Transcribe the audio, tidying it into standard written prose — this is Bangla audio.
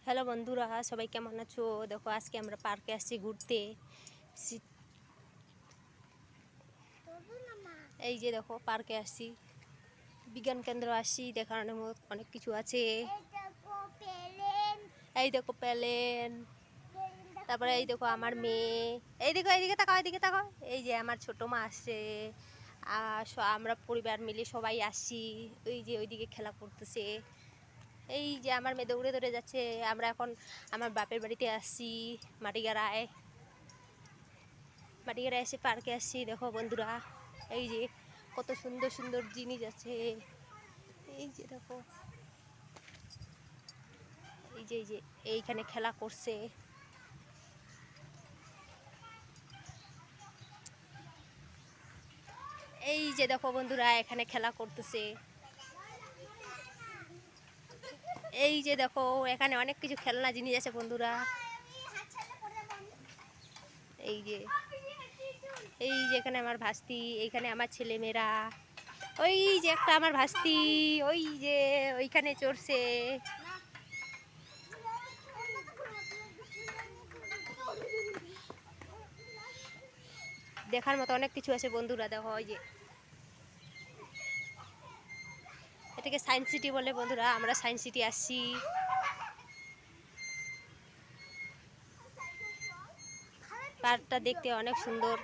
হ্যালো বন্ধুরা, সবাই কেমন আছো? দেখো আজকে আমরা পার্কে আসছি ঘুরতে। এই যে দেখো পার্কে আসছি, বিজ্ঞান কেন্দ্র আসছি, দেখানোর মতো অনেক কিছু আছে। এই দেখো প্লেন, তারপরে এই দেখো আমার মেয়ে, এই দেখো এইদিকে তাকাও, এইদিকে তাকাও। এই যে আমার ছোট মা আসছে, আমরা পরিবার মিলে সবাই আসছি। ওই যে ওইদিকে খেলা করতেছে। এই যে আমার মেয়ে দৌড়ে দৌড়ে যাচ্ছে। আমরা এখন আমার বাপের বাড়িতে আসছি, মাটিগাড়ায়। মাটিগাড়ায় এসে পার্কে আসছি। দেখো বন্ধুরা, এই যে কত সুন্দর সুন্দর জিনিস আছে। এই যে দেখো, এই যে এইখানে খেলা করছে। এই যে দেখো বন্ধুরা, এখানে খেলা করতেছে। এই যে দেখো, এখানে অনেক কিছু খেলনা জিনিস আছে বন্ধুরা। এই যে এখানে আমার ভাস্তি, এইখানে আমার ছেলে মেয়েরা। ওই যে একটা আমার ভাস্তি, ওই যে ওইখানে চড়ছে। দেখার মতো অনেক কিছু আছে বন্ধুরা। দেখো ওই যে এটাকে সায়েন্স সিটি বলে বন্ধুরা। আমরা সায়েন্স সিটি আসছি। পার্কটা দেখতে অনেক সুন্দর।